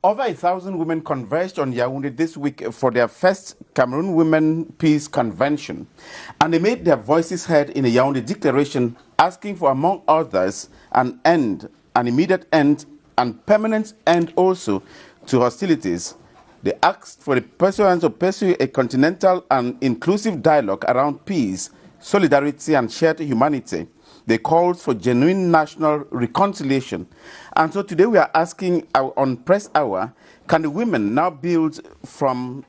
Over 1,000 women converged on Yaoundé this week for their first Cameroon Women Peace Convention, and they made their voices heard in a Yaoundé declaration asking for, among others, an immediate end, and permanent end also to hostilities. They asked for the pursuance to pursue a continental and inclusive dialogue around peace, solidarity, and shared humanity. They called for genuine national reconciliation. And so today we are asking on Press Hour, can the women now build from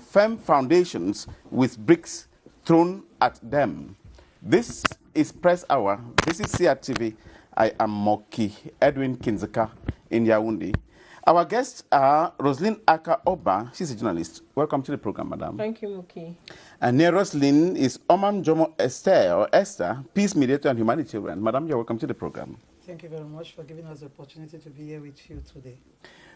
firm foundations with bricks thrown at them? This is Press Hour. This is CRTV. I am Moki Edwin Kinzeka in Yaoundé. Our guests are Roslyn Aka Oba. She's a journalist. Welcome to the program, madam. Thank you, Moki. And near Roslyn is Oman Jomo Esther, peace mediator and humanitarian. Madam, you're welcome to the program. Thank you very much for giving us the opportunity to be here with you today.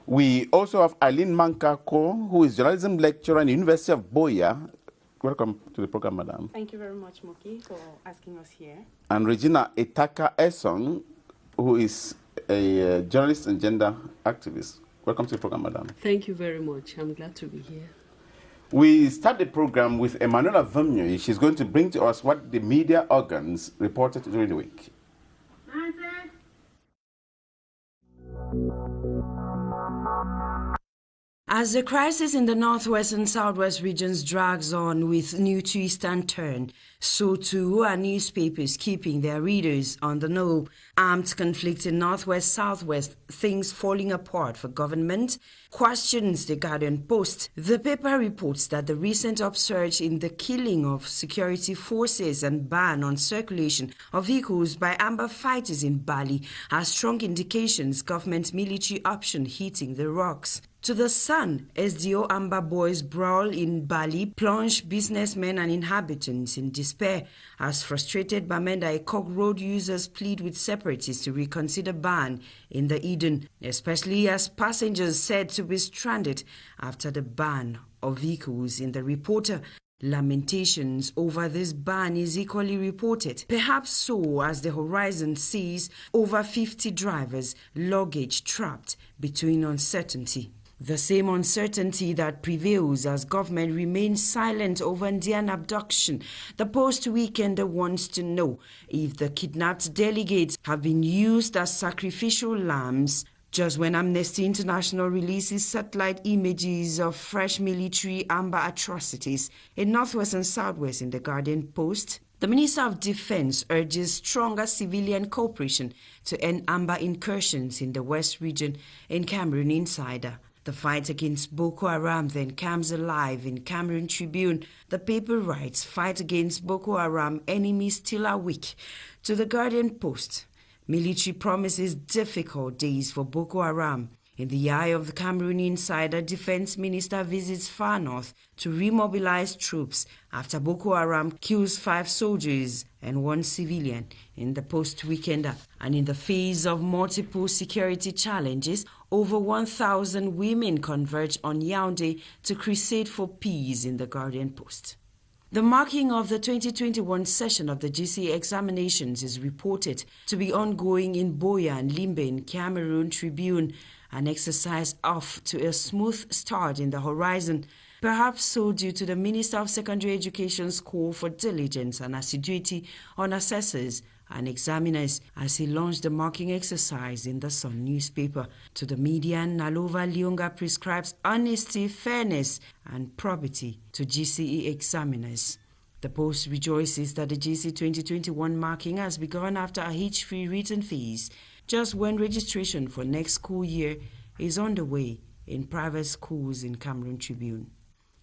We also have Eileen Mankako, who is journalism lecturer at the University of Boya. Welcome to the program, madam. Thank you very much, Moki, for asking us here. And Regina Etaka Esong, who is a journalist and gender activist. Welcome to the program, madam. Thank you very much. I'm glad to be here. We start the program with Emanuela Vemnyoy. She's going to bring to us what the media organs reported during the week. As the crisis in the northwest and southwest regions drags on with new twist and turn, so too are newspapers keeping their readers on the know. Armed conflict in northwest-southwest, things falling apart for government, questions the Guardian Post. The paper reports that the recent upsurge in the killing of security forces and ban on circulation of vehicles by Amba fighters in Bali are strong indications government military option hitting the rocks. To the Sun, SDO Amba boys brawl in Bali plunge businessmen and inhabitants in despair as frustrated Bamenda Ekok road users plead with separatists to reconsider ban in the Eden, especially as passengers said to be stranded after the ban of vehicles in the Reporter. Lamentations over this ban is equally reported, perhaps so as the Horizon sees over 50 drivers' luggage trapped between uncertainty. The same uncertainty that prevails as government remains silent over Indian abduction. The Post-Weekender wants to know if the kidnapped delegates have been used as sacrificial lambs. Just when Amnesty International releases satellite images of fresh military Amba atrocities in northwest and southwest in the Guardian Post, the Minister of Defense urges stronger civilian cooperation to end Amba incursions in the West region in Cameroon Insider. The fight against Boko Haram then comes alive in Cameroon Tribune. The paper writes, fight against Boko Haram, enemies still are weak. To the Guardian Post, military promises difficult days for Boko Haram. In the eye of the Cameroon Insider, Defense Minister visits far north to remobilize troops after Boko Haram kills 5 soldiers and 1 civilian in the Post-Weekender. And in the face of multiple security challenges, over 1,000 women converge on Yaoundé to crusade for peace in the Guardian Post. The marking of the 2021 session of the GC examinations is reported to be ongoing in Boya and Limbe in Cameroon Tribune, an exercise off to a smooth start in the Horizon, perhaps so due to the Minister of Secondary Education's call for diligence and assiduity on assessors and examiners as he launched the marking exercise in the Sun newspaper. To the media, Nalova Lionga prescribes honesty, fairness, and probity to GCE examiners. The Post rejoices that the GC 2021 marking has begun after a hitch-free written fees, just when registration for next school year is underway in private schools in Cameroon Tribune.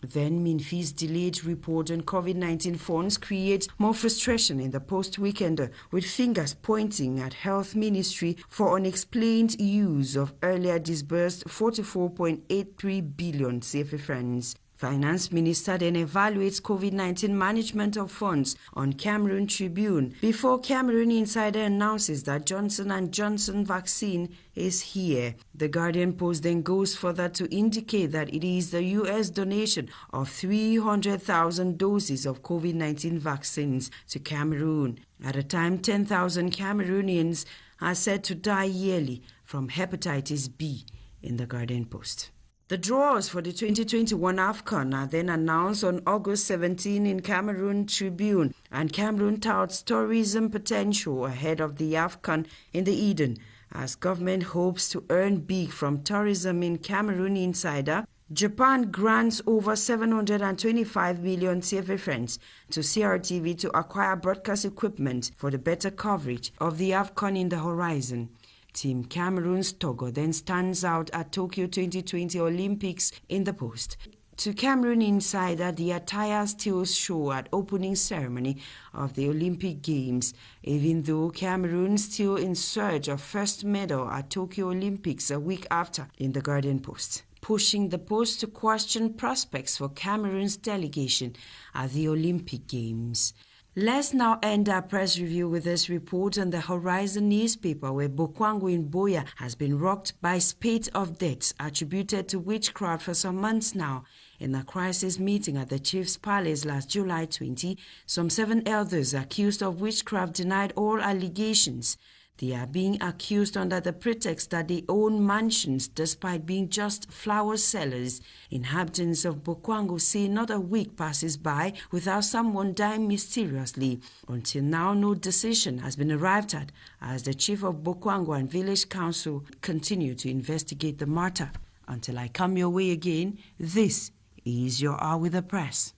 Then Minfi's delayed report on COVID-19 funds creates more frustration in the Post-Weekender, with fingers pointing at Health Ministry for unexplained use of earlier disbursed 44.83 billion CFA francs. Finance Minister then evaluates COVID-19 management of funds on Cameroon Tribune before Cameroon Insider announces that Johnson & Johnson vaccine is here. The Guardian Post then goes further to indicate that it is the U.S. donation of 300,000 doses of COVID-19 vaccines to Cameroon. At a time, 10,000 Cameroonians are said to die yearly from hepatitis B in the Guardian Post. The draws for the 2021 AFCON are then announced on August 17 in Cameroon Tribune, and Cameroon touts tourism potential ahead of the AFCON in the Eden, as government hopes to earn big from tourism in Cameroon Insider. Japan grants over 725 million CFA francs to CRTV to acquire broadcast equipment for the better coverage of the AFCON in the horizon. Team Cameroon's Togo then stands out at Tokyo 2020 Olympics in the Post. To Cameroon Insider, the attire still show at opening ceremony of the Olympic Games, even though Cameroon still in search of first medal at Tokyo Olympics a week after in the Guardian Post, pushing the Post to question prospects for Cameroon's delegation at the Olympic Games. Let's now end our press review with this report on the Horizon newspaper, where Bokwango in Boya has been rocked by spate of deaths attributed to witchcraft for some months now. In a crisis meeting at the Chief's Palace last July 20, some 7 elders accused of witchcraft denied all allegations. They are being accused under the pretext that they own mansions despite being just flower sellers. Inhabitants of Bokwango say not a week passes by without someone dying mysteriously. Until now, no decision has been arrived at, as the chief of Bokwango and village council continue to investigate the matter. Until I come your way again, this is your Hour with the Press.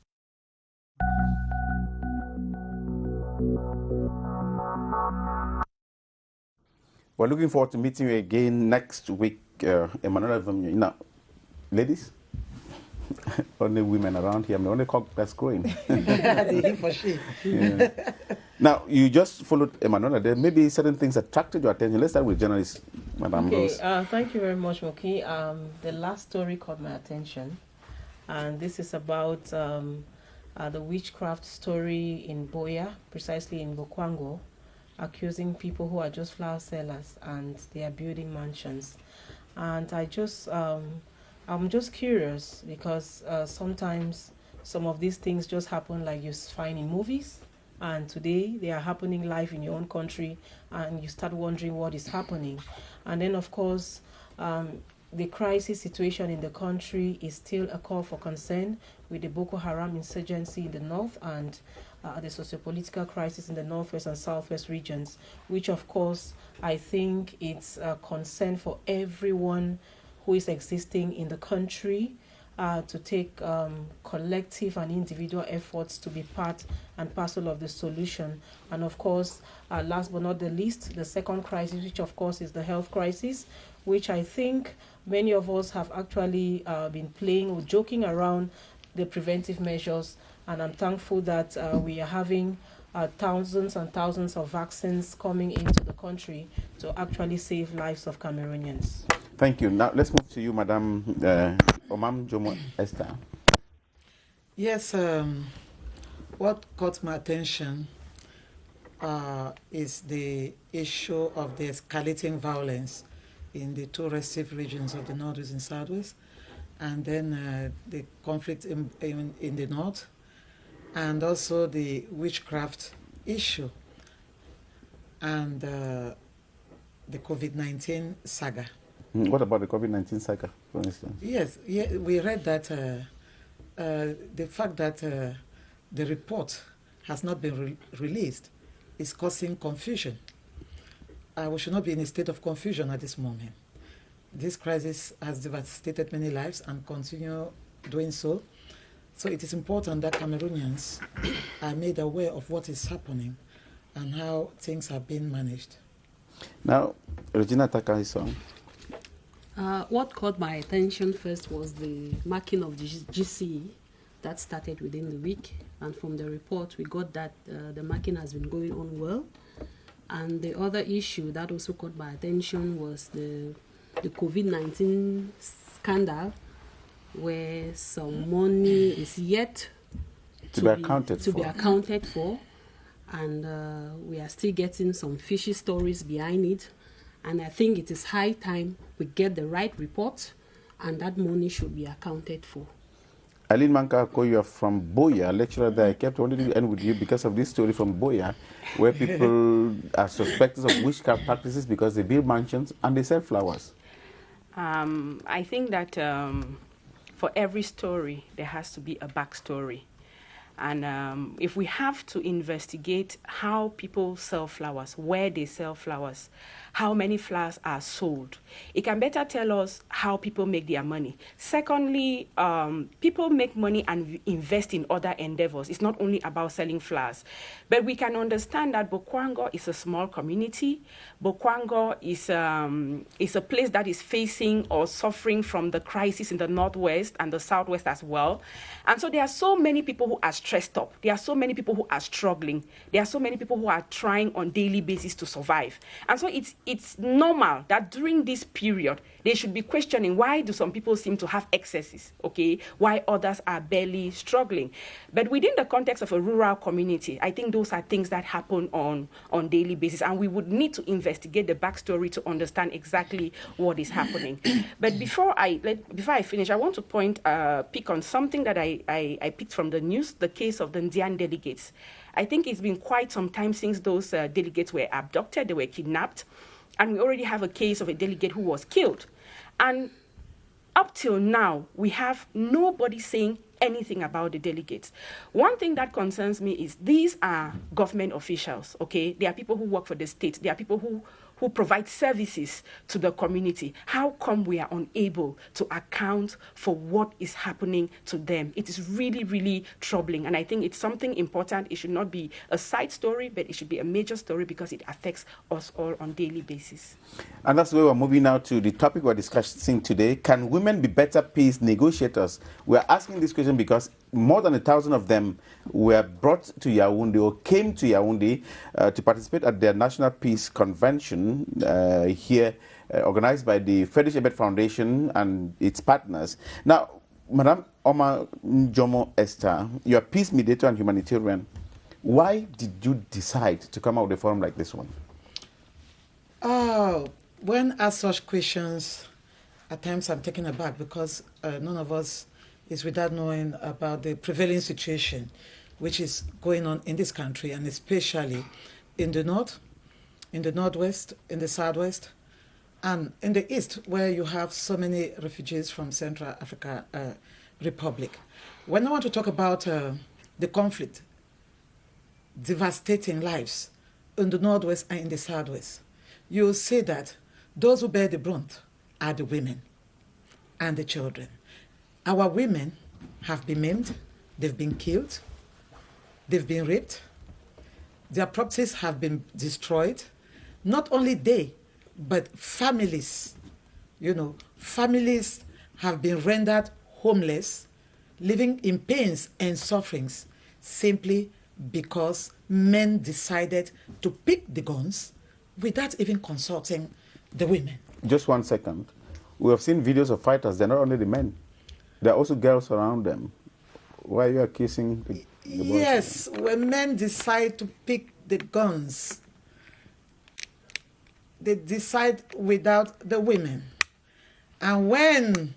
We're looking forward to meeting you again next week. Emmanuel, now, ladies, only women around here. I'm the only cock that's growing. For she. Yeah. Now, you just followed Emmanuel. There may be certain things that attracted your attention. Let's start with journalist, Madam Rose. Thank you very much, Moki. The last story caught my attention, and this is about the witchcraft story in Boya, precisely in Bokwango, accusing people who are just flower sellers and they are building mansions. And I'm just curious because sometimes some of these things just happen like you find in movies, and today they are happening live in your own country, and you start wondering what is happening. And then of course the crisis situation in the country is still a call for concern, with the Boko Haram insurgency in the north and the socio-political crisis in the northwest and southwest regions, which of course I think it's a concern for everyone who is existing in the country to take collective and individual efforts to be part and parcel of the solution. And of course, last but not the least, the second crisis, which of course is the health crisis, which I think many of us have actually been playing or joking around the preventive measures. And I'm thankful that we are having thousands and thousands of vaccines coming into the country to actually save lives of Cameroonians. Thank you. Now let's move to you, Madam Omam Jomo Esther. Yes, what caught my attention is the issue of the escalating violence in the two restive regions of the Northwest and Southwest, and then the conflict in the North, and also the witchcraft issue, and the COVID-19 saga. What about the COVID-19 saga, for instance? Yes, we read that the fact that the report has not been released is causing confusion. We should not be in a state of confusion at this moment. This crisis has devastated many lives and continue doing so. So it is important that Cameroonians are made aware of what is happening and how things are being managed. Now, Regina Takai-song. What caught my attention first was the marking of the GCE that started within the week, and from the report we got that the marking has been going on well. And the other issue that also caught my attention was the COVID-19 scandal, where some money is yet to be accounted for, and we are still getting some fishy stories behind it. And I think it is high time we get the right report, and that money should be accounted for. Aline Manka, you are from Boya, lecturer there. I kept wanting to end with you because of this story from Boya, where people are suspected of witchcraft practices because they build mansions and they sell flowers. I think that for every story, there has to be a backstory. And if we have to investigate how people sell flowers, where they sell flowers, how many flowers are sold, it can better tell us how people make their money. Secondly, people make money and invest in other endeavors. It's not only about selling flowers. But we can understand that Bokwango is a small community. Bokwango is a place that is facing or suffering from the crisis in the northwest and the southwest as well. And so there are so many people who are stressed up. There are so many people who are struggling. There are so many people who are trying on daily basis to survive. And so it's normal that during this period, they should be questioning, why do some people seem to have excesses, okay? Why others are barely struggling? But within the context of a rural community, I think those are things that happen on daily basis. And we would need to investigate the backstory to understand exactly what is happening. But before I finish, I want to pick on something that I picked from the news, the case of the Ndian delegates. I think it's been quite some time since those delegates were abducted, they were kidnapped. And we already have a case of a delegate who was killed. And up till now, we have nobody saying anything about the delegates. One thing that concerns me is these are government officials, okay? They are people who work for the state. They are people who provide services to the community. How come we are unable to account for what is happening to them? It is really, really troubling. And I think it's something important. It should not be a side story, but it should be a major story because it affects us all on a daily basis. And that's where we're moving now to the topic we're discussing today. Can women be better peace negotiators? We're asking this question because more than 1,000 of them were brought to Yaoundé or came to Yaoundé to participate at their National Peace Convention here, organized by the Frederick Ebert Foundation and its partners. Now, Madam Oma Njomo Esther, you're a peace mediator and humanitarian. Why did you decide to come out with a forum like this one? When asked such questions, at times I'm taken aback because none of us is without knowing about the prevailing situation which is going on in this country, and especially in the north, in the northwest, in the southwest, and in the east, where you have so many refugees from Central Africa Republic. When I want to talk about the conflict devastating lives in the northwest and in the southwest, you'll see that those who bear the brunt are the women and the children. Our women have been maimed, they've been killed, they've been raped, their properties have been destroyed. Not only they, but families, families have been rendered homeless, living in pains and sufferings simply because men decided to pick the guns without even consulting the women. Just 1 second. We have seen videos of fighters. They're not only the men. There are also girls around them. Why are you accusing the boys? Yes, when men decide to pick the guns, they decide without the women. And when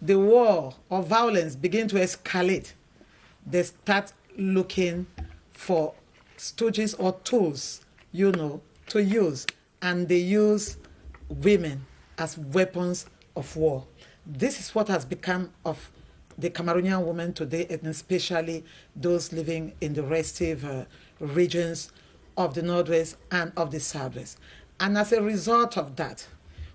the war or violence begin to escalate, they start looking for stooges or tools, to use. And they use women as weapons of war. This is what has become of the Cameroonian women today, and especially those living in the restive regions of the northwest and of the southwest. And as a result of that,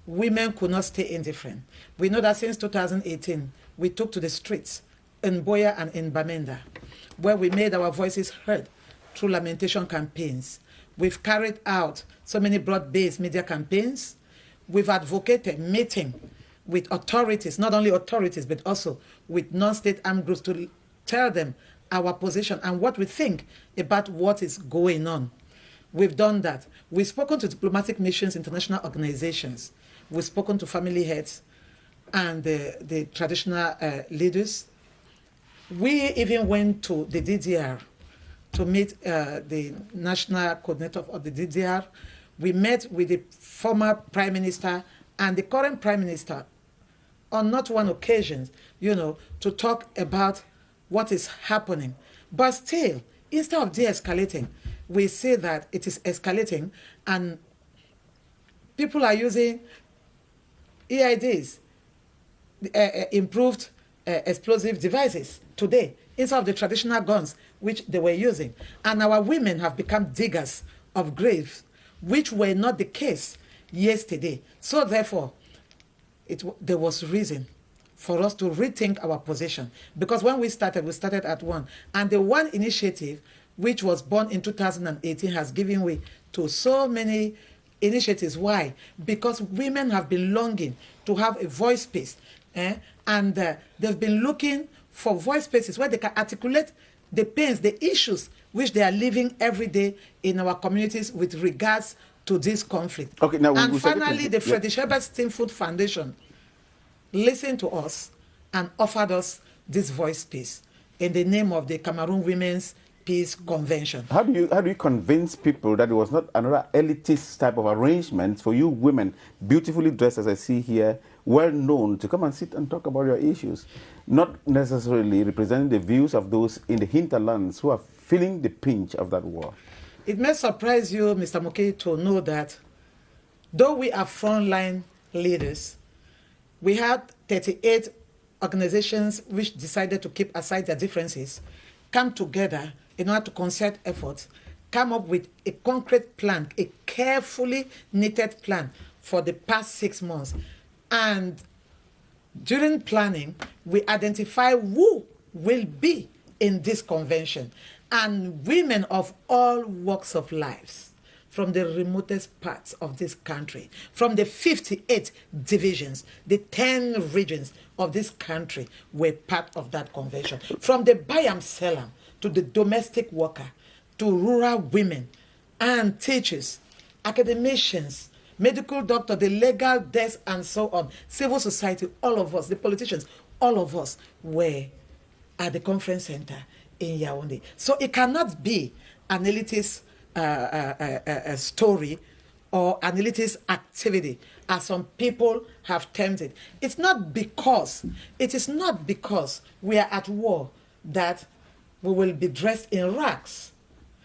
women could not stay indifferent. We know that since 2018, we took to the streets in Boya and in Bamenda, where we made our voices heard through lamentation campaigns. We've carried out so many broad-based media campaigns. We've advocated meeting with authorities, not only authorities, but also with non-state armed groups to tell them our position and what we think about what is going on. We've done that. We've spoken to diplomatic missions, international organizations. We've spoken to family heads and the traditional leaders. We even went to the DDR to meet the national coordinator of the DDR. We met with the former prime minister and the current prime minister on not one occasion, to talk about what is happening. But still, instead of de-escalating, we see that it is escalating and people are using EIDs, improved explosive devices today instead of the traditional guns which they were using. And our women have become diggers of graves, which were not the case yesterday. So therefore, there was reason for us to rethink our position. Because when we started at one. And the one initiative, which was born in 2018, has given way to so many initiatives. Why? Because women have been longing to have a voice space. And they've been looking for voice spaces where they can articulate the pains, the issues which they are living every day in our communities with regards to this conflict. Okay, now and finally, the Freddie Sherbert Steam Food Foundation listened to us and offered us this voice space in the name of the Cameroon Women's Peace Convention. How do you convince people that it was not another elitist type of arrangement for you women, beautifully dressed as I see here, well known, to come and sit and talk about your issues, not necessarily representing the views of those in the hinterlands who are feeling the pinch of that war? It may surprise you, Mr. Moke, to know that though we are frontline leaders, we had 38 organizations which decided to keep aside their differences, come together in order to concert efforts, come up with a concrete plan, a carefully knitted plan for the past 6 months. And during planning, we identify who will be in this convention. And women of all walks of lives, from the remotest parts of this country, from the 58 divisions, the 10 regions of this country were part of that convention. From the Bayam Selam to the domestic worker, to rural women and teachers, academicians, medical doctor, the legal desk, and so on, civil society, all of us, the politicians, all of us were at the conference center in Yaoundé. So it cannot be an elitist story or an elitist activity, as some people have termed it. It is not because we are at war that we will be dressed in rags.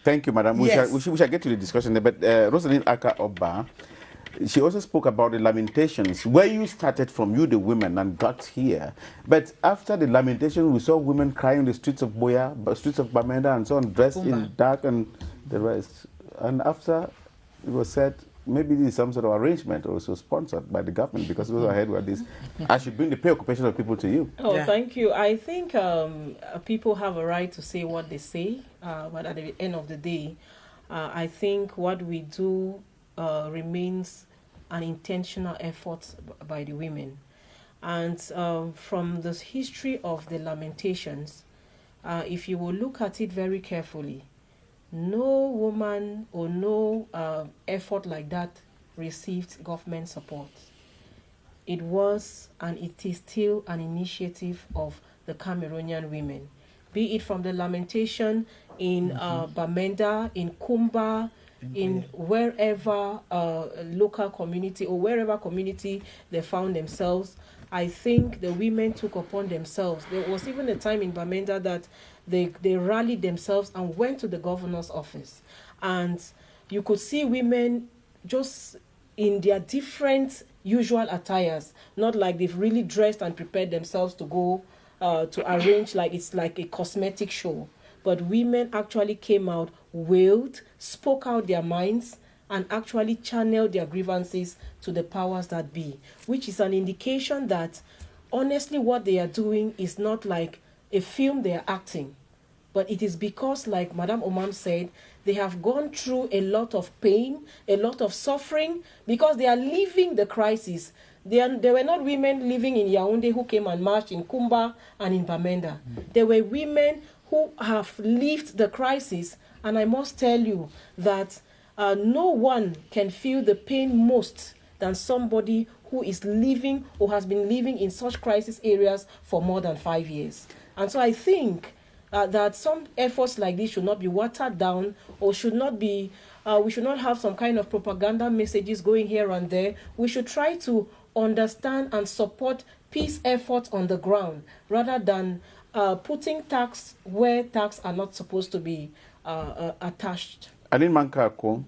Thank you, Madam. Yes. We shall get to the discussion there, but Rosalind Aka Oba, she also spoke about the lamentations, where you started from, you the women, and got here. But after the lamentation, we saw women crying in the streets of Boya, streets of Bamenda, and so on, dressed in dark and the rest. And after it was said, maybe this is some sort of arrangement also sponsored by the government, because we were ahead with this. I should bring the preoccupation of people to you. Oh, Yeah. Thank you. I think people have a right to say what they say, but at the end of the day, I think what we do remains an intentional effort by the women. And from the history of the lamentations, if you will look at it very carefully, no woman or no effort like that received government support. It was and it is still an initiative of the Cameroonian women, be it from the lamentation in Bamenda, in Kumba, in wherever local community or wherever community they found themselves. I think the women took upon themselves. There was even a time in Bamenda that they rallied themselves and went to the governor's office. And you could see women just in their different usual attires, not like they've really dressed and prepared themselves to go to arrange like it's like a cosmetic show. But women actually came out, wailed, spoke out their minds, and actually channeled their grievances to the powers that be, which is an indication that honestly what they are doing is not like a film they are acting, but it is because, like Madame Omam said, they have gone through a lot of pain, a lot of suffering, because they are living the crisis. They were not women living in Yaoundé who came and marched in Kumba and in Bamenda. They were women who have lived the crisis, and I must tell you that no one can feel the pain most than somebody who is living or has been living in such crisis areas for more than 5 years. And so I think that some efforts like this should not be watered down, or should not be, we should not have some kind of propaganda messages going here and there. We should try to understand and support peace efforts on the ground, rather than putting tax where tax are not supposed to be attached. Aline Mankako,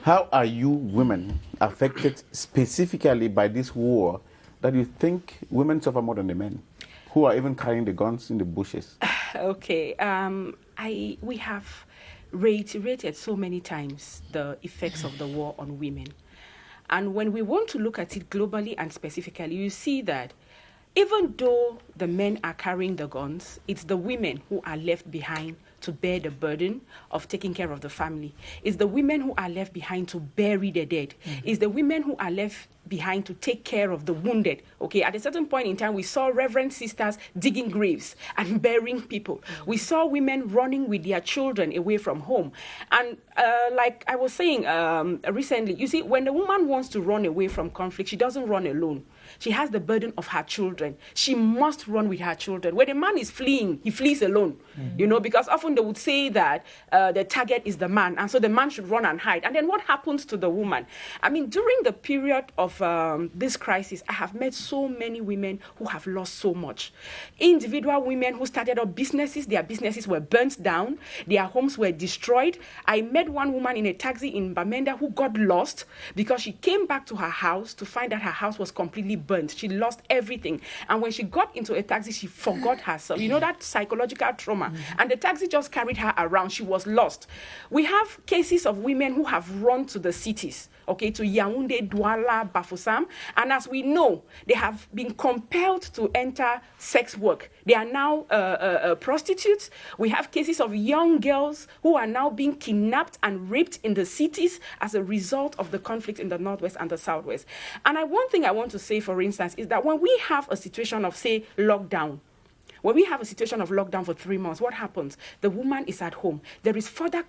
how are you women affected specifically by this war that you think women suffer more than the men, who are even carrying the guns in the bushes? Okay, we have reiterated so many times the effects of the war on women. And when we want to look at it globally and specifically, you see that even though the men are carrying the guns, it's the women who are left behind to bear the burden of taking care of the family. It's the women who are left behind to bury the dead. It's the women who are left behind to take care of the wounded. Okay, at a certain point in time, we saw Reverend sisters digging graves and burying people. We saw women running with their children away from home. And like I was saying recently, you see, when the woman wants to run away from conflict, she doesn't run alone. She has the burden of her children. She must run with her children. When a man is fleeing, he flees alone, you know, because often they would say that the target is the man, and so the man should run and hide. And then what happens to the woman? I mean, during the period of this crisis, I have met so many women who have lost so much. Individual women who started up businesses, their businesses were burnt down, their homes were destroyed. I met one woman in a taxi in Bamenda who got lost because she came back to her house to find that her house was completely burnt. She lost everything. And when she got into a taxi, she forgot herself. You know, that psychological trauma. And the taxi just carried her around. She was lost. We have cases of women who have run to the cities, okay, to Yaoundé, Douala, Bafoussam. And as we know, they have been compelled to enter sex work. They are now prostitutes. We have cases of young girls who are now being kidnapped and raped in the cities as a result of the conflict in the Northwest and the Southwest. And one thing I want to say, for instance, is that when we have a situation of, say, lockdown, when we have a situation of lockdown for 3 months, what happens? The woman is at home. There is further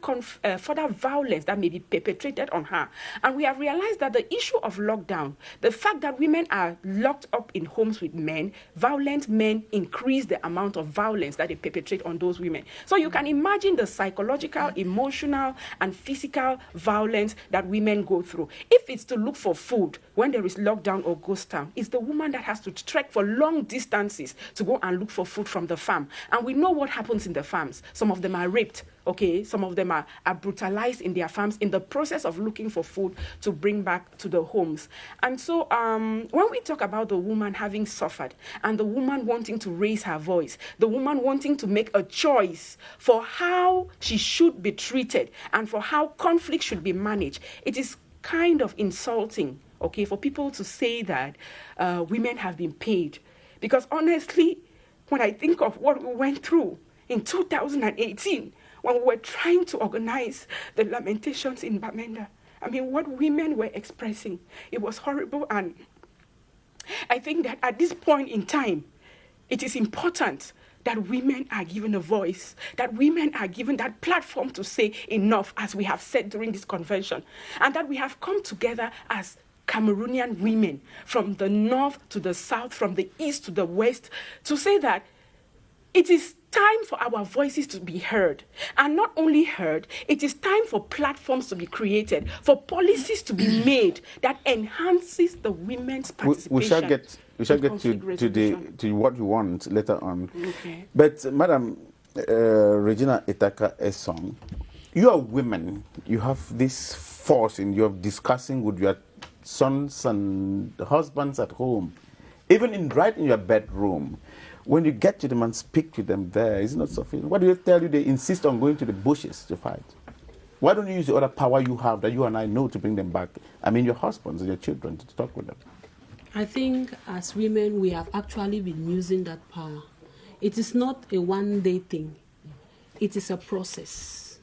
violence that may be perpetrated on her. And we have realized that the issue of lockdown, the fact that women are locked up in homes with men, violent men increase the amount of violence that they perpetrate on those women. So you can imagine the psychological, emotional, and physical violence that women go through. If it's to look for food when there is lockdown or ghost town, it's the woman that has to trek for long distances to go and look for food from the farm. And we know what happens in the farms. Some of them are raped, okay? Some of them are brutalized in their farms in the process of looking for food to bring back to the homes. And so when we talk about the woman having suffered and the woman wanting to raise her voice, the woman wanting to make a choice for how she should be treated and for how conflict should be managed, it is kind of insulting, okay, for people to say that women have been paid. Because honestly, when I think of what we went through in 2018, when we were trying to organize the lamentations in Bamenda, I mean, what women were expressing, it was horrible. And I think that at this point in time, it is important that women are given a voice, that women are given that platform to say enough, as we have said during this convention, and that we have come together as Cameroonian women from the north to the south, from the east to the west, to say that it is time for our voices to be heard. And not only heard, it is time for platforms to be created, for policies to be made that enhances the women's participation. We shall get to what you want later on. Okay. But Madam Regina Itaka Esong, you are women. You have this force in you of discussing with your sons and husbands at home, even right in your bedroom. When you get to them and speak to them there, it's not sufficient. What do you tell you? They insist on going to the bushes to fight. Why don't you use the other power you have that you and I know to bring them back? I mean, your husbands and your children, to talk with them. I think as women, we have actually been using that power. It is not a one-day thing. It is a process.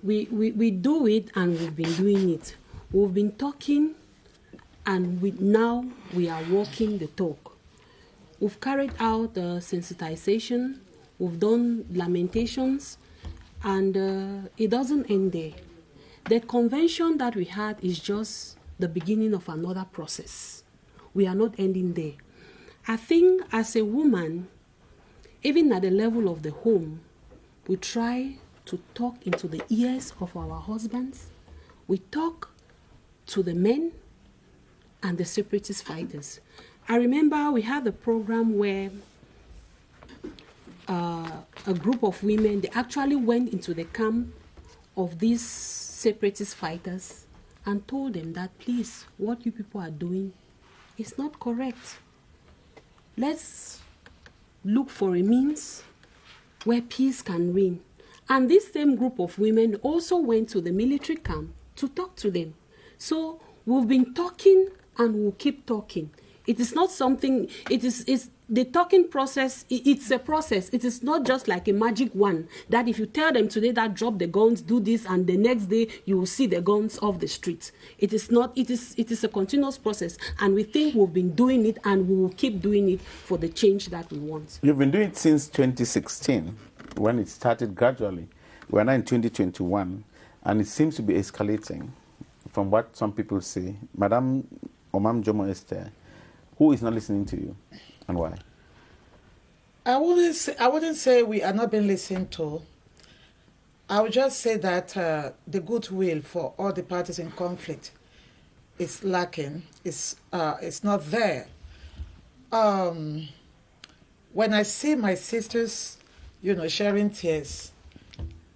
We do it, and we've been doing it. We've been talking, and now we are walking the talk. We've carried out sensitization, we've done lamentations, and it doesn't end there. The convention that we had is just the beginning of another process. We are not ending there. I think as a woman, even at the level of the home, we try to talk into the ears of our husbands. We talk to the men and the separatist fighters. I remember we had a program where a group of women, they actually went into the camp of these separatist fighters and told them that, please, what you people are doing It's not correct. Let's look for a means where peace can reign. And this same group of women also went to the military camp to talk to them. So we've been talking and we'll keep talking. It is not something, it's the talking process, it's a process. It is not just like a magic one that if you tell them today that drop the guns, do this, and the next day you will see the guns off the street. It is not, it is a continuous process, and we think we've been doing it and we will keep doing it for the change that we want. You've been doing it since 2016 when it started gradually. We're now in 2021 and it seems to be escalating from what some people say. Madam Omam Jomo Esther, who is not listening to you and why? I wouldn't say we are not being listened to. I would just say that the goodwill for all the parties in conflict is lacking. It's not there. When I see my sisters, sharing tears,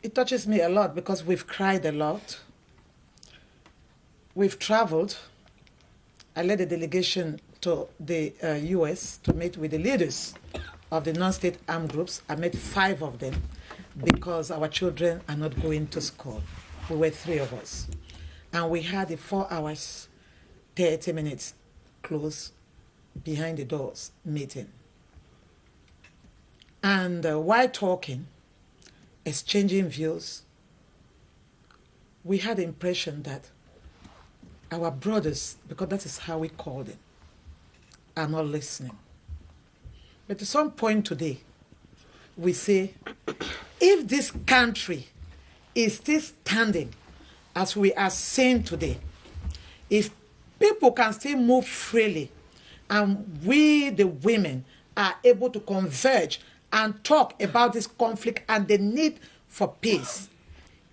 it touches me a lot because we've cried a lot. We've traveled. I led a delegation to the U.S. to meet with the leaders of the non-state armed groups. I met 5 of them because our children are not going to school. We were 3 of us. And we had a 4 hours, 30 minutes close behind the doors meeting. And while talking, exchanging views, we had the impression that our brothers, because that is how we call them, are not listening. But at some point today, we say, if this country is still standing as we are saying today, if people can still move freely, and we, the women, are able to converge and talk about this conflict and the need for peace,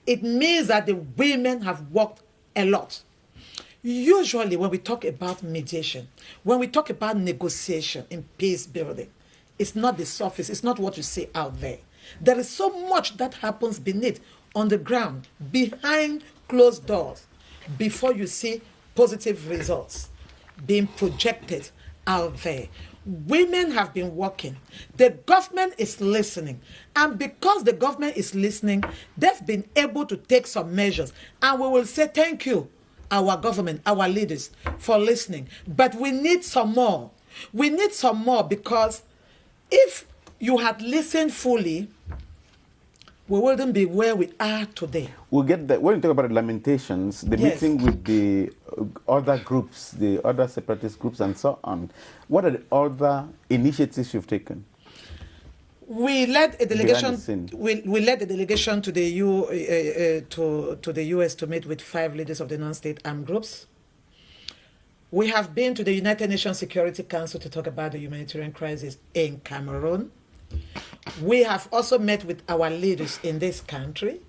it means that the women have worked a lot. Usually when we talk about mediation, when we talk about negotiation in peace building, it's not the surface, it's not what you see out there. There is so much that happens beneath, on the ground, behind closed doors, before you see positive results being projected out there. Women have been working. The government is listening. And because the government is listening, they've been able to take some measures. And we will say thank you, our government, our leaders, for listening. But we need some more. We need some more, because if you had listened fully, we wouldn't be where we are today. We'll get that. When you talk about lamentations, the Yes. meeting with the other groups, the other separatist groups and so on, what are the other initiatives you've taken? We led a delegation. Behind the scene. We led a delegation to the to the U.S. to meet with 5 leaders of the non-state armed groups. We have been to the United Nations Security Council to talk about the humanitarian crisis in Cameroon. We have also met with our leaders in this country.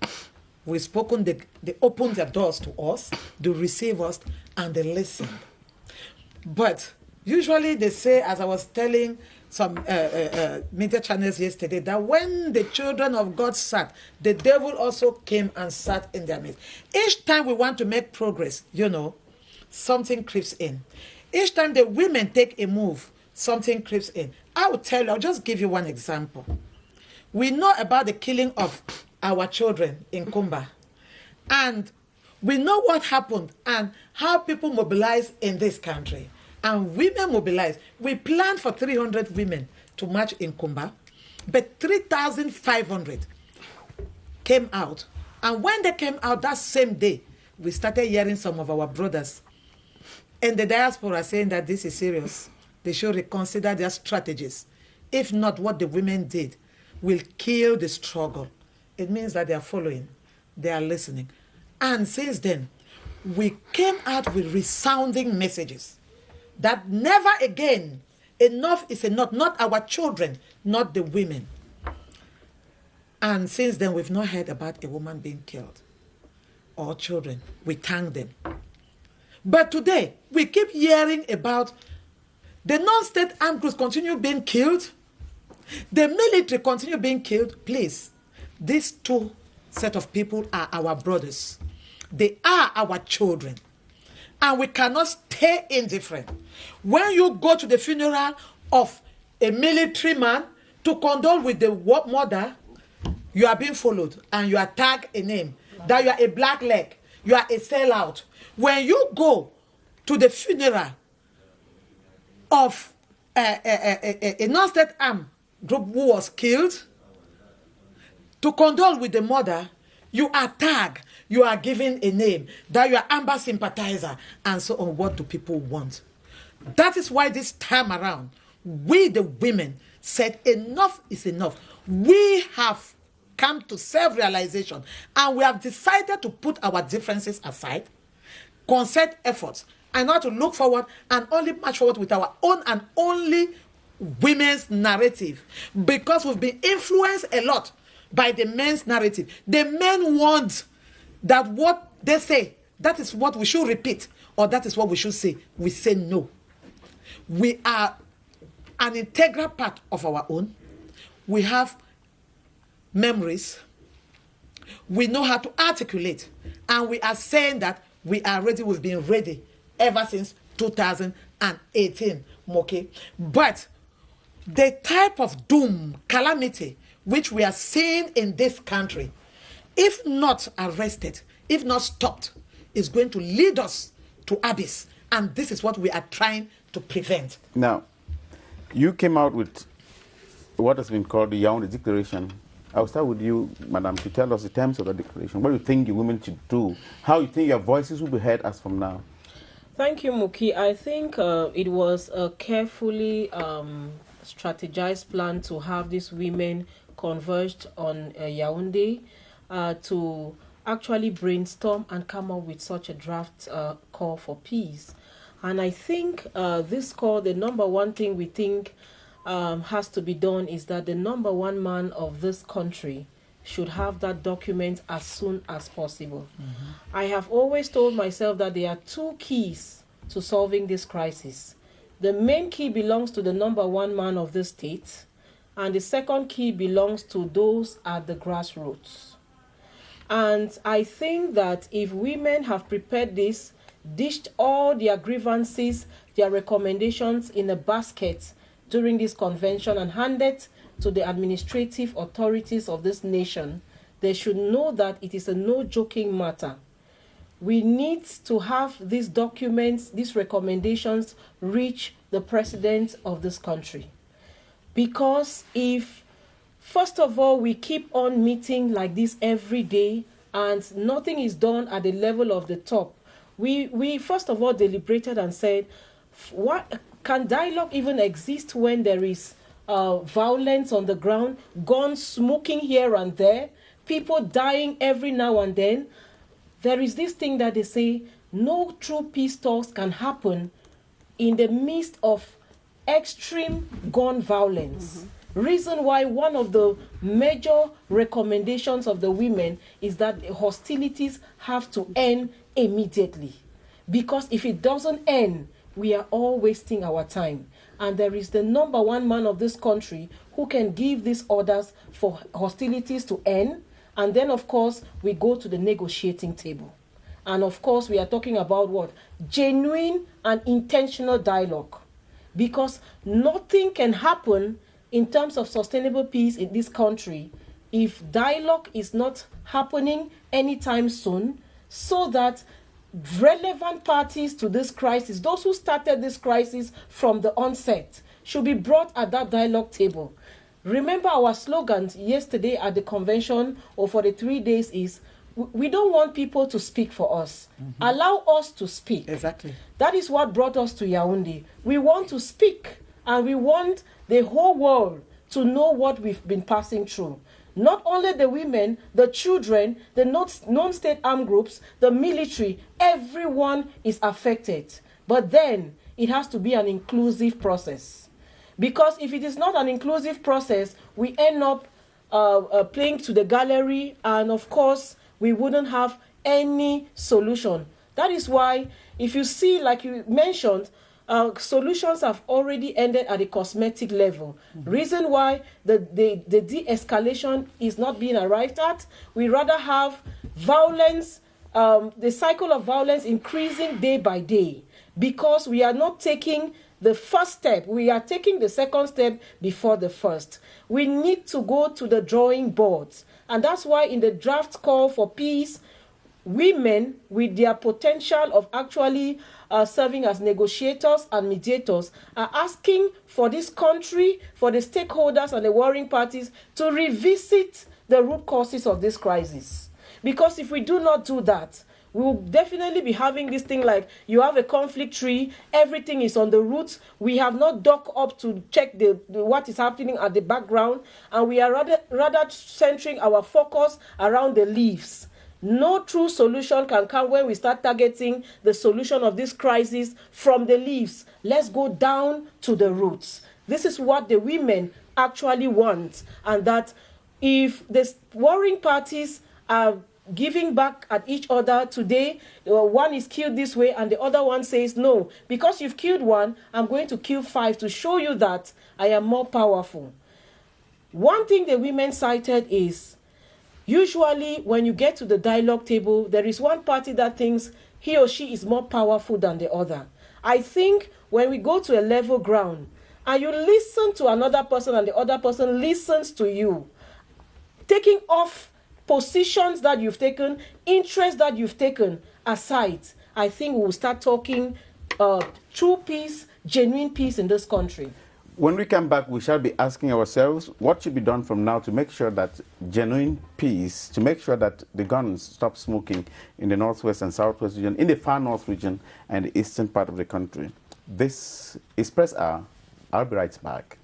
We've spoken. They opened their doors to us, they receive us, and they listen. But usually they say, as I was telling some media channels yesterday, that when the children of God sat, the devil also came and sat in their midst. Each time we want to make progress, something creeps in. Each time the women take a move, something creeps in. I'll just give you one example. We know about the killing of our children in Kumba. And we know what happened and how people mobilize in this country. And women mobilize. We planned for 300 women to march in Kumba, but 3,500 came out. And when they came out that same day, we started hearing some of our brothers in the diaspora saying that this is serious. They should reconsider their strategies. If not, what the women did will kill the struggle. It means that they are following, they are listening. And since then, we came out with resounding messages that never again, enough is enough, not our children, not the women. And since then, we've not heard about a woman being killed or children. We thank them. But today, we keep hearing about the non-state armed groups continue being killed. The military continue being killed. Please, these 2 set of people are our brothers. They are our children. And we cannot stay pay indifferent. When you go to the funeral of a military man to condole with the mother, you are being followed and you are tagged a name, that you are a black leg, you are a sellout. When you go to the funeral of a non-state armed group who was killed, to condole with the mother, you are tagged, you are given a name, that you are Amber sympathizer, and so on. What do people want? That is why this time around, we the women said enough is enough. We have come to self-realization, and we have decided to put our differences aside, concert efforts, and not to look forward and only march forward with our own and only women's narrative, because we've been influenced a lot by the men's narrative. The men want that what they say, that is what we should repeat, or that is what we should say. We say no. We are an integral part of our own. We have memories. We know how to articulate. And we are saying that we are ready. We've been ready ever since 2018. Okay? But the type of doom, calamity, which we are seeing in this country, if not arrested, if not stopped, is going to lead us to abyss. And this is what we are trying to prevent. Now, you came out with what has been called the Yaoundé Declaration. I'll start with you, Madam, to tell us the terms of the declaration. What do you think the women should do? How you think your voices will be heard as from now? Thank you, Muki. I think it was a carefully strategized plan to have these women converged on Yaoundé to actually brainstorm and come up with such a draft call for peace. And I think this call, the number one thing we think has to be done is that the number one man of this country should have that document as soon as possible. Mm-hmm. I have always told myself that there are two keys to solving this crisis. The main key belongs to the number one man of the state, and the second key belongs to those at the grassroots. And I think that if women have prepared this, dished all their grievances, their recommendations in a basket during this convention and handed to the administrative authorities of this nation, they should know that it is a no-joking matter. We need to have these documents, these recommendations reach the president of this country. Because if, first of all, we keep on meeting like this every day and nothing is done at the level of the top, we first of all deliberated and said, what can dialogue even exist when there is violence on the ground, guns smoking here and there, people dying every now and then? There is this thing that they say, no true peace talks can happen in the midst of extreme gun violence. Mm-hmm. Reason why one of the major recommendations of the women is that hostilities have to end immediately. Because if it doesn't end, we are all wasting our time. And there is the number one man of this country who can give these orders for hostilities to end. And then, of course, we go to the negotiating table. And, of course, we are talking about what? Genuine and intentional dialogue. Because nothing can happen in terms of sustainable peace in this country if dialogue is not happening anytime soon, so that relevant parties to this crisis, those who started this crisis from the onset, should be brought at that dialogue table. Remember our slogan yesterday at the convention or for the 3 days is, we don't want people to speak for us. Mm-hmm. Allow us to speak. Exactly. That is what brought us to Yaoundé. We want to speak, and we want the whole world to know what we've been passing through. Not only the women, the children, the non-state armed groups, the military, everyone is affected. But then it has to be an inclusive process. Because if it is not an inclusive process, we end up playing to the gallery, and of course, we wouldn't have any solution. That is why, if you see, like you mentioned, solutions have already ended at a cosmetic level. Mm-hmm. Reason why the de-escalation is not being arrived at, we rather have violence, the cycle of violence increasing day by day. because we are not taking the first step. We are taking the second step before the first. We need to go to the drawing boards. And that's why in the draft call for peace, women with their potential of actually serving as negotiators and mediators are asking for this country, for the stakeholders and the warring parties to revisit the root causes of this crisis. Because if we do not do that, we will definitely be having this thing like you have a conflict tree, everything is on the roots. We have not dug up to check what is happening at the background, and we are rather centering our focus around the leaves. No true solution can come when we start targeting the solution of this crisis from the leaves. Let's go down to the roots. This is what the women actually want, and that if the warring parties are giving back at each other today, one is killed this way and the other one says, no, because you've killed one, I'm going to kill 5 to show you that I am more powerful. One thing the women cited is, usually when you get to the dialogue table, there is one party that thinks he or she is more powerful than the other. I think when we go to a level ground and you listen to another person and the other person listens to you, taking off positions that you've taken, interests that you've taken aside, I think we'll start talking true peace, genuine peace in this country. When we come back, we shall be asking ourselves what should be done from now to make sure that genuine peace, to make sure that the guns stop smoking in the northwest and southwest region, in the far north region and the eastern part of the country. This is Press Hour. I'll be right back.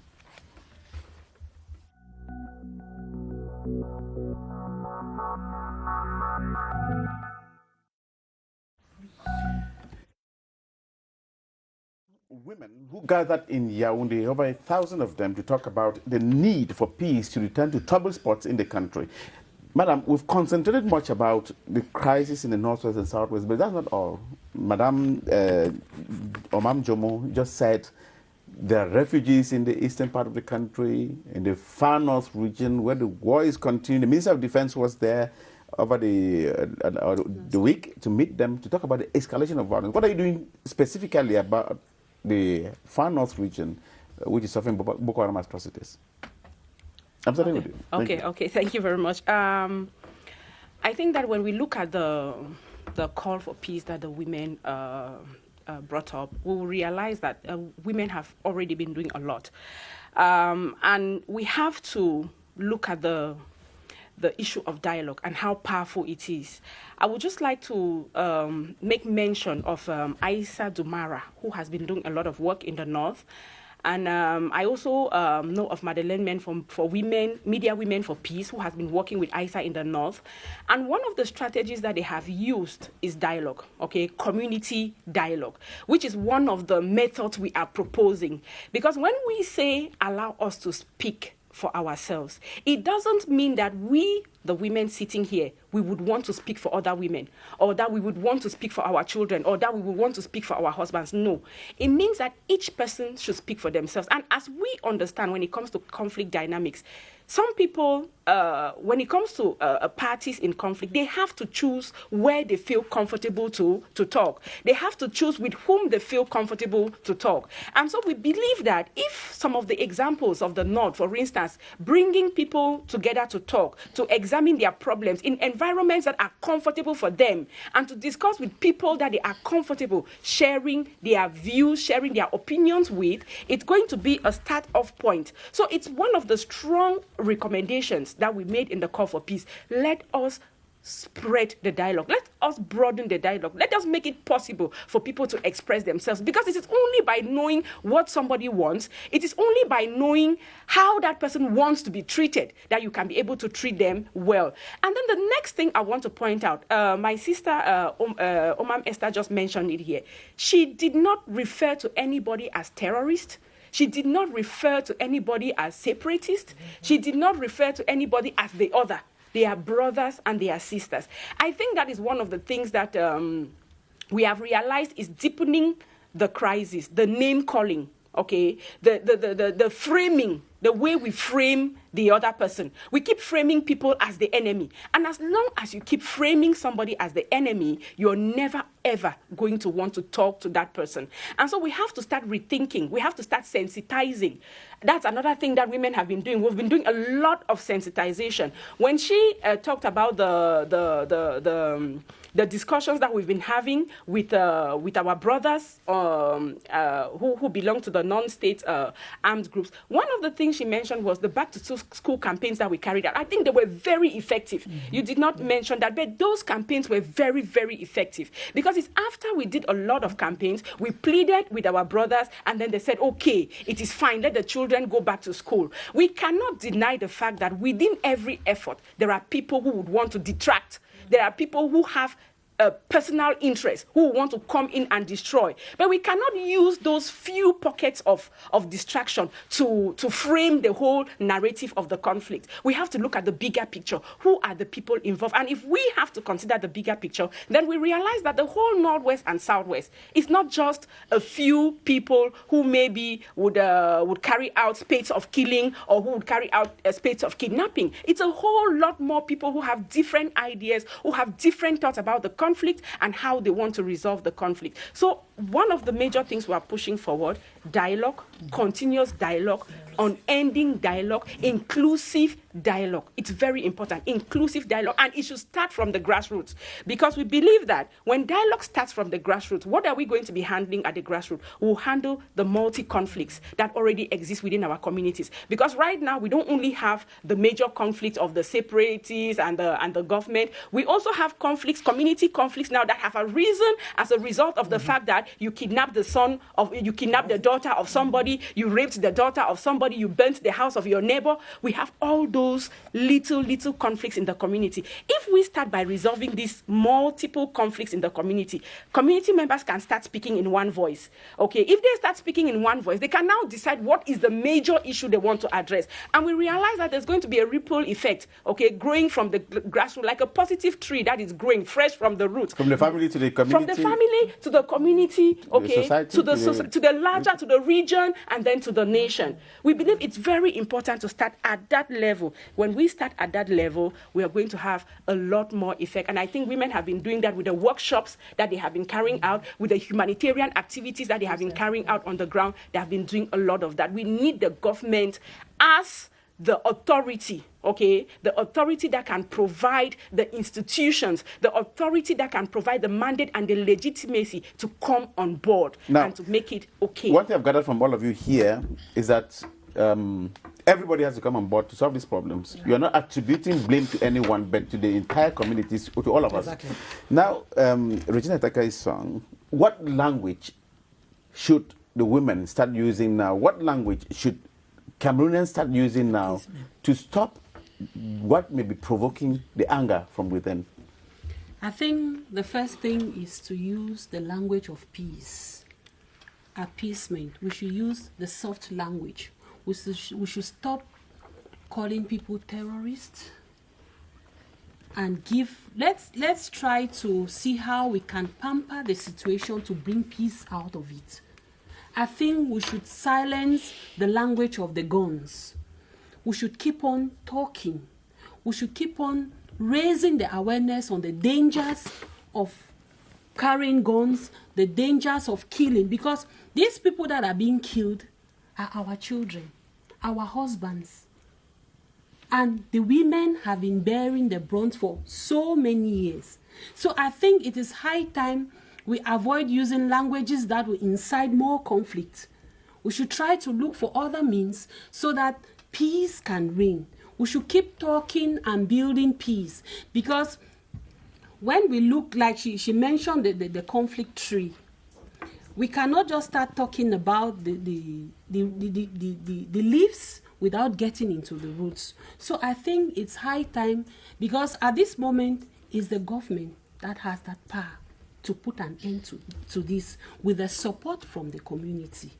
Women who gathered in Yaoundé, over 1,000 of them, to talk about the need for peace to return to trouble spots in the country. Madam, we've concentrated much about the crisis in the northwest and southwest, but that's not all. Madam Omam Jomo just said there are refugees in the eastern part of the country, in the far north region where the war is continuing. The Minister of Defense was there over the week to meet them to talk about the escalation of violence. What are you doing specifically about the far north region, which is suffering Boko Haram atrocities? I'm starting with you. Thank you very much. I think that when we look at the call for peace that the women brought up, we will realize that women have already been doing a lot. And we have to look at the issue of dialogue and how powerful it is. I would just like to make mention of Aissa Dumara, who has been doing a lot of work in the north. And I also know of Madeleine Men for Women, Media Women for Peace, who has been working with Aissa in the north. And one of the strategies that they have used is dialogue, community dialogue, which is one of the methods we are proposing. Because when we say allow us to speak for ourselves, it doesn't mean that we, the women sitting here, we would want to speak for other women, or that we would want to speak for our children, or that we would want to speak for our husbands. No, it means that each person should speak for themselves. And as we understand, when it comes to conflict dynamics, some people, when it comes to parties in conflict, they have to choose where they feel comfortable to talk. They have to choose with whom they feel comfortable to talk. And so we believe that if some of the examples of the North, for instance, bringing people together to talk, to examine their problems in environments that are comfortable for them, and to discuss with people that they are comfortable sharing their views, sharing their opinions with, it's going to be a start-off point. So it's one of the strong recommendations that we made in the call for peace. Let us spread the dialogue. Let us broaden the dialogue. Let us make it possible for people to express themselves, because it is only by knowing what somebody wants, it is only by knowing how that person wants to be treated that you can be able to treat them well. And then the next thing I want to point out, my sister Omam Esther just mentioned it here. She did not refer to anybody as terrorist. She did not refer to anybody as separatist. She did not refer to anybody as the other. They are brothers and they are sisters. I think that is one of the things that we have realized is deepening the crisis, the name calling, okay, the framing, the way we frame the other person. We keep framing people as the enemy. And as long as you keep framing somebody as the enemy, you're never, ever going to want to talk to that person. And so we have to start rethinking. We have to start sensitizing. That's another thing that women have been doing. We've been doing a lot of sensitization. When she talked about the discussions that we've been having with our brothers who belong to the non-state armed groups, one of the things she mentioned was the back-to-school campaigns that we carried out. I think they were very effective. Mm-hmm. You did not mention that, but those campaigns were very, very effective, because it's after we did a lot of campaigns, we pleaded with our brothers, and then they said, okay, it is fine, let the children go back to school. We cannot deny the fact that within every effort, there are people who would want to detract. There are people who have personal interest, who want to come in and destroy. But we cannot use those few pockets of distraction to frame the whole narrative of the conflict. We have to look at the bigger picture. Who are the people involved? And if we have to consider the bigger picture, then we realize that the whole Northwest and Southwest is not just a few people who maybe would carry out spades of killing, or who would carry out spades of kidnapping. It's a whole lot more people who have different ideas, who have different thoughts about the conflict and how they want to resolve the conflict. So one of the major things we are pushing forward, dialogue, continuous dialogue, unending dialogue, inclusive dialogue. It's very important, inclusive dialogue, and it should start from the grassroots, because we believe that when dialogue starts from the grassroots, what are we going to be handling at the grassroots? We'll handle the multi-conflicts that already exist within our communities, because right now we don't only have the major conflicts of the separatists and the government, we also have conflicts, community conflicts now, that have arisen as a result of the fact that you kidnapped you kidnapped the daughter of somebody, you raped the daughter of somebody, you burnt the house of your neighbor. We have all those little conflicts in the community. If we start by resolving these multiple conflicts in the community members can start speaking in one voice. Okay, if they start speaking in one voice, they can now decide what is the major issue they want to address. And we realize that there's going to be a ripple effect, okay, growing from the grassroots, like a positive tree that is growing fresh from the roots. From the family to the community. From the family to the community, okay, to the larger, to the region, and then to the nation. We believe it's very important to start at that level. When we start at that level, we are going to have a lot more effect. And I think women have been doing that with the workshops that they have been carrying out, with the humanitarian activities that they have been carrying out on the ground. They have been doing a lot of that. We need the government as the authority, okay, the authority that can provide the institutions, the authority that can provide the mandate and the legitimacy to come on board now, and to make it okay. One thing I've gathered from all of you here is that everybody has to come on board to solve these problems. You are not attributing blame to anyone, but to the entire communities, to all of us. Exactly. Now, Regina Takai's song, what language should the women start using now? What language should Cameroonians start using now to stop what may be provoking the anger from within? I think the first thing is to use the language of peace, appeasement. We should use the soft language. We should stop calling people terrorists and let's try to see how we can pamper the situation to bring peace out of it. I think we should silence the language of the guns. We should keep on talking. We should keep on raising the awareness on the dangers of carrying guns, the dangers of killing, because these people that are being killed are our children, our husbands. And the women have been bearing the brunt for so many years. So I think it is high time we avoid using languages that will incite more conflict. We should try to look for other means so that peace can reign. We should keep talking and building peace, because when we look, like she mentioned the conflict tree, we cannot just start talking about the leaves without getting into the roots. So I think it's high time, because at this moment it's the government that has that power to put an end to this with the support from the community.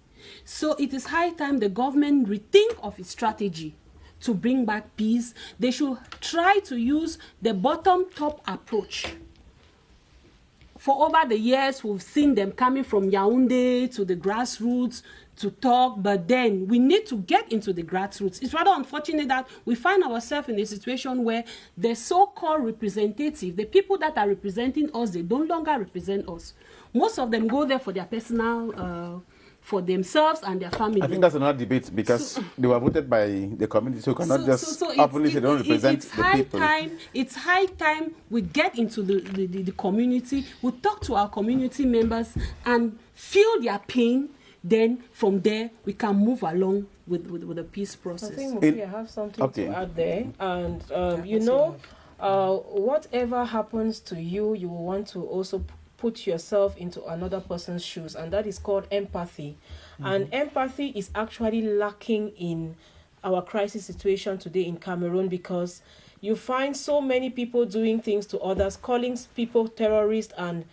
So it is high time the government rethink of its strategy to bring back peace. They should try to use the bottom-top approach for over the years, we've seen them coming from Yaoundé to the grassroots to talk, but then we need to get into the grassroots. It's rather unfortunate that we find ourselves in a situation where the so-called representative, the people that are representing us, they no longer represent us. Most of them go there for their personal, for themselves and their family. I think that's another debate because they were voted by the community, so cannot just openly say they don't represent the people. It's high time we get into the community, we talk to our community members and feel their pain. Then from there we can move along with the peace process. I think I have something to add there, and whatever happens to you, you will want to also put yourself into another person's shoes, and that is called empathy. And empathy is actually lacking in our crisis situation today in Cameroon, because you find so many people doing things to others, calling people terrorists, and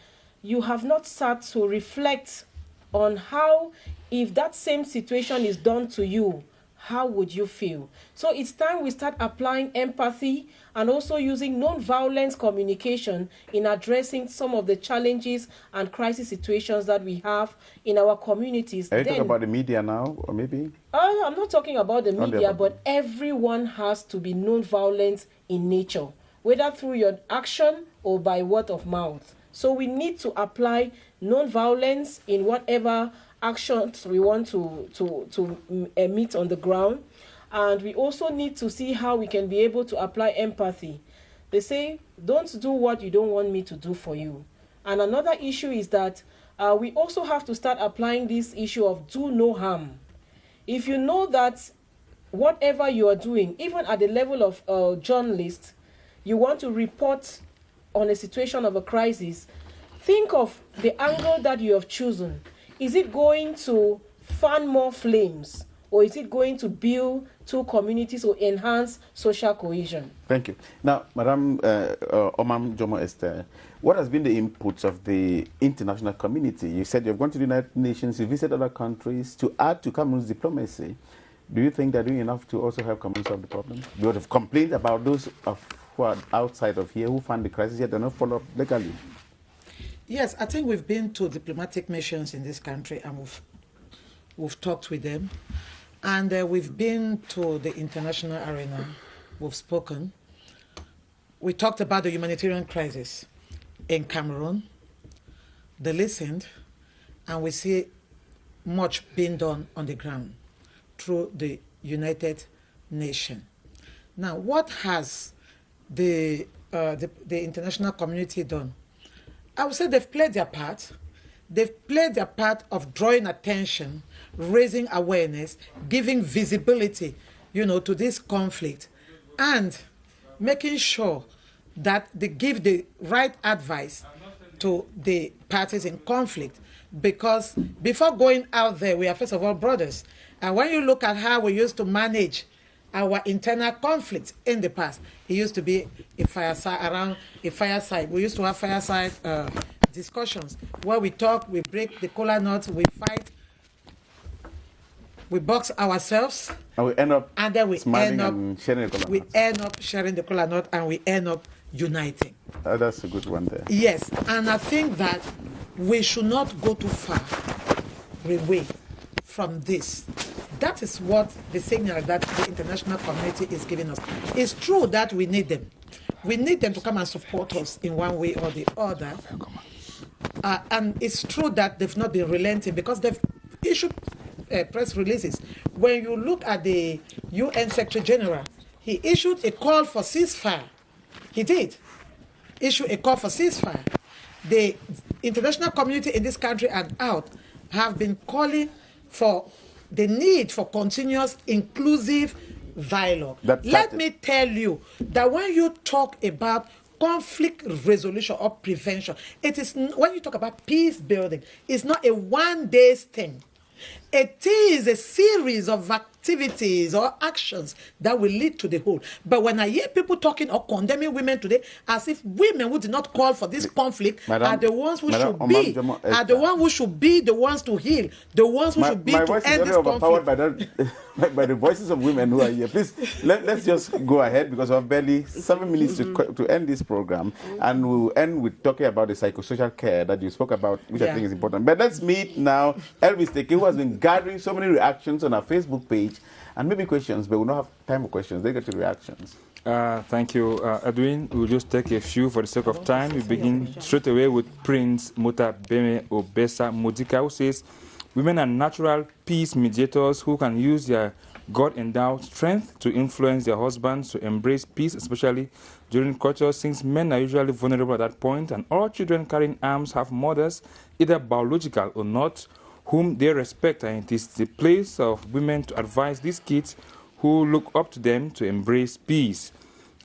you have not sat to reflect on how, if that same situation is done to you, how would you feel? So it's time we start applying empathy and also using non-violence communication in addressing some of the challenges and crisis situations that we have in our communities. Are you talking about the media now, or maybe? I'm not talking about the media, but everyone has to be non-violent in nature, whether through your action or by word of mouth. So we need to apply non-violence in whatever actions we want to meet on the ground. And we also need to see how we can be able to apply empathy. They say, don't do what you don't want me to do for you. And another issue is that we also have to start applying this issue of do no harm. If you know that whatever you are doing, even at the level of journalist, you want to report on a situation of a crisis, think of the angle that you have chosen. Is it going to fan more flames, or is it going to build two communities or enhance social cohesion? Thank you. Now, Madam Omam Jomo Esther, what has been the inputs of the international community? You said you've gone to the United Nations, you visited other countries to add to Cameroon's diplomacy. Do you think they're doing enough to also help Cameroon solve the problem? You would have complained about those who are outside of here, who found the crisis yet they're not followed up legally. Yes, I think we've been to diplomatic missions in this country and we've talked with them. And we've been to the international arena. We've spoken. We talked about the humanitarian crisis in Cameroon. They listened, and we see much being done on the ground through the United Nations. Now, what has the international community done? I would say they've played their part. They've played their part of drawing attention, raising awareness, giving visibility, to this conflict, and making sure that they give the right advice to the parties in conflict. Because before going out there, we are first of all brothers. And when you look at how we used to manage our internal conflicts in the past, it used to be around a fireside. We used to have fireside discussions where we talk, we break the kola nuts, we fight, we box ourselves, and we end up sharing the kola nut, and we end up uniting. That's a good one there. Yes, and I think that we should not go too far away from this. That is what the signal that the international community is giving us. It's true that we need them. We need them to come and support us in one way or the other. And it's true that they've not been relenting because they've issued press releases. When you look at the UN Secretary General, he issued a call for ceasefire. He did issue a call for ceasefire. The international community in this country and out have been calling for the need for continuous inclusive dialogue. Let me tell you that when you talk about conflict resolution or prevention, it is, when you talk about peace building, it's not a one-day thing. It is a series of activities or actions that will lead to the whole. But when I hear people talking or condemning women today as if women who did not call for this conflict are the ones who should be, the ones to heal, the ones who should be to end this conflict. By, by the voices of women who are here. Please, let's just go ahead because we have barely 7 minutes to end this program. And we'll end with talking about the psychosocial care that you spoke about, which I think is important. But let's meet now Elvis Teke, who has been gathering so many reactions on our Facebook page and maybe questions, but we don't have time for questions. They get to reactions. Thank you, Edwin. We'll just take a few for the sake of time. We begin straight away with Prince Mutabeme Obesa Modika, who says, women are natural peace mediators who can use their God-endowed strength to influence their husbands to embrace peace, especially during culture, since men are usually vulnerable at that point, and all children carrying arms have mothers, either biological or not, whom they respect, and it is the place of women to advise these kids who look up to them to embrace peace.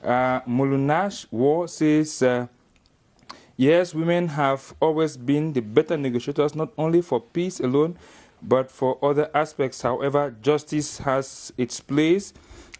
Molunash War says, yes, women have always been the better negotiators, not only for peace alone, but for other aspects. However, justice has its place.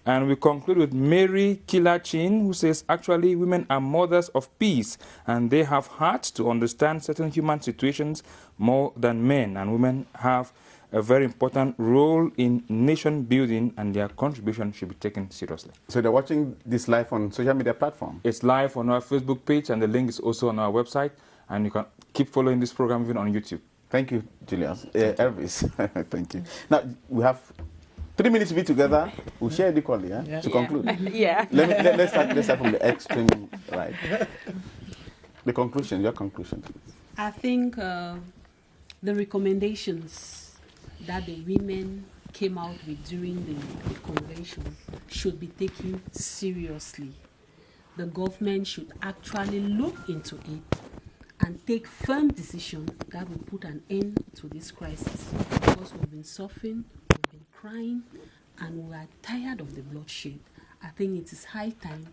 And we conclude with Mary Kilachin, who says, actually, women are mothers of peace, and they have hearts to understand certain human situations more than men. And women have a very important role in nation building, and their contribution should be taken seriously. So they're watching this live on social media platform? It's live on our Facebook page, and the link is also on our website, and you can keep following this program even on YouTube. Thank you, Julius. Elvis, thank you. Now, we have 3 minutes to be together. We'll share it equally, to conclude. Let's start from the extreme right. The conclusion, your conclusion. I think the recommendations that the women came out with during the convention should be taken seriously. The government should actually look into it and take firm decision that will put an end to this crisis, because we've been suffering, we've been crying, and we are tired of the bloodshed. I think it is high time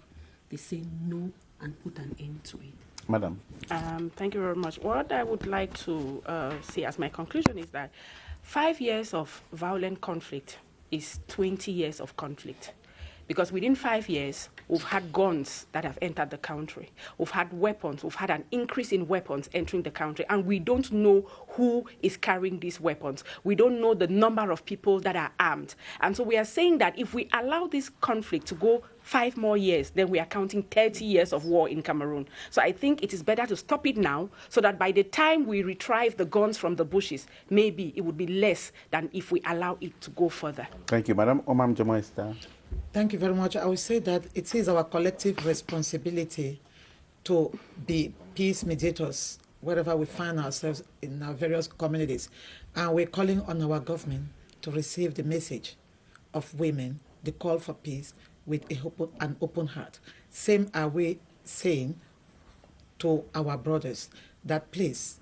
they say no and put an end to it. Madam. Thank you very much. What I would like to say as my conclusion is that 5 years of violent conflict is 20 years of conflict. Because within 5 years, we've had guns that have entered the country. We've had weapons. We've had an increase in weapons entering the country. And we don't know who is carrying these weapons. We don't know the number of people that are armed. And so we are saying that if we allow this conflict to go 5 more years, then we are counting 30 years of war in Cameroon. So I think it is better to stop it now, so that by the time we retrieve the guns from the bushes, maybe it would be less than if we allow it to go further. Thank you, Madam. Omam Jamoista. Thank you very much. I would say that it is our collective responsibility to be peace mediators wherever we find ourselves in our various communities. And we're calling on our government to receive the message of women, the call for peace, with an open heart. Same are we saying to our brothers that please,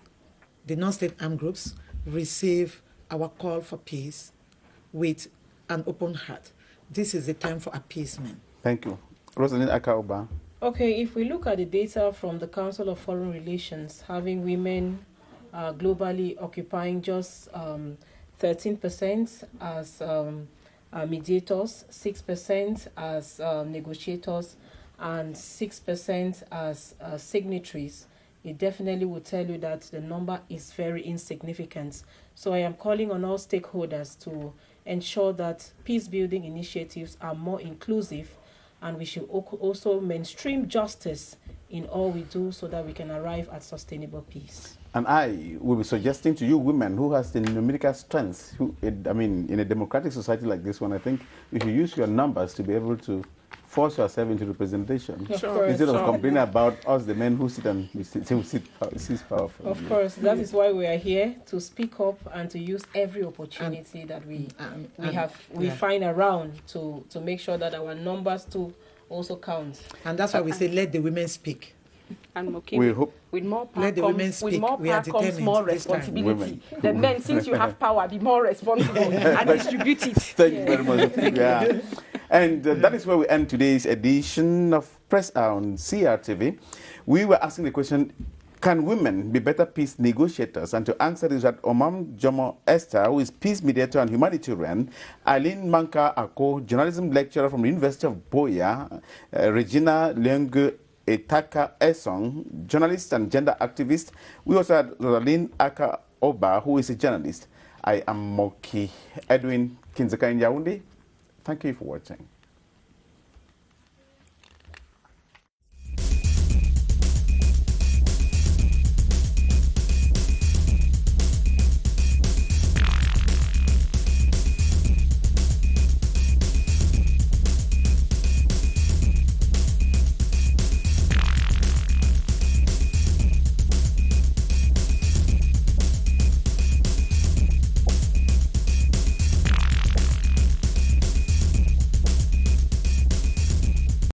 the non-state armed groups, receive our call for peace with an open heart. This is the time for appeasement. Thank you. Rosalind Akaoba. Okay, if we look at the data from the Council of Foreign Relations, having women globally occupying just 13% as mediators, 6% as negotiators, and 6% as signatories, it definitely will tell you that the number is very insignificant. So I am calling on all stakeholders to ensure that peace-building initiatives are more inclusive, and we should also mainstream justice in all we do so that we can arrive at sustainable peace. And I will be suggesting to you women who has the numerical strength, in a democratic society like this one, I think you should use your numbers to be able to force yourself into representation. Instead of complaining about us, the men who sit and seize power. Of course, that is why we are here, to speak up and to use every opportunity that we find around to make sure that our numbers too also count. And that's why we say let the women speak. And okay, we hope with more power let the women speak. Comes more responsibility. The men, since you have power, be more responsible and distribute it. Thank you very much. And that is where we end today's edition of Press on CRTV. We were asking the question, Can women be better peace negotiators? And to answer this, at Omam Jomo Esther, who is peace mediator and humanitarian, Eileen Manka Ako, journalism lecturer from the University of Boya, Regina Leung Etaka Esong, journalist and gender activist. We also had Rosaline Aka Oba, who is a journalist. I am Moki Edwin Kinzeka in Yaoundé. Thank you for watching.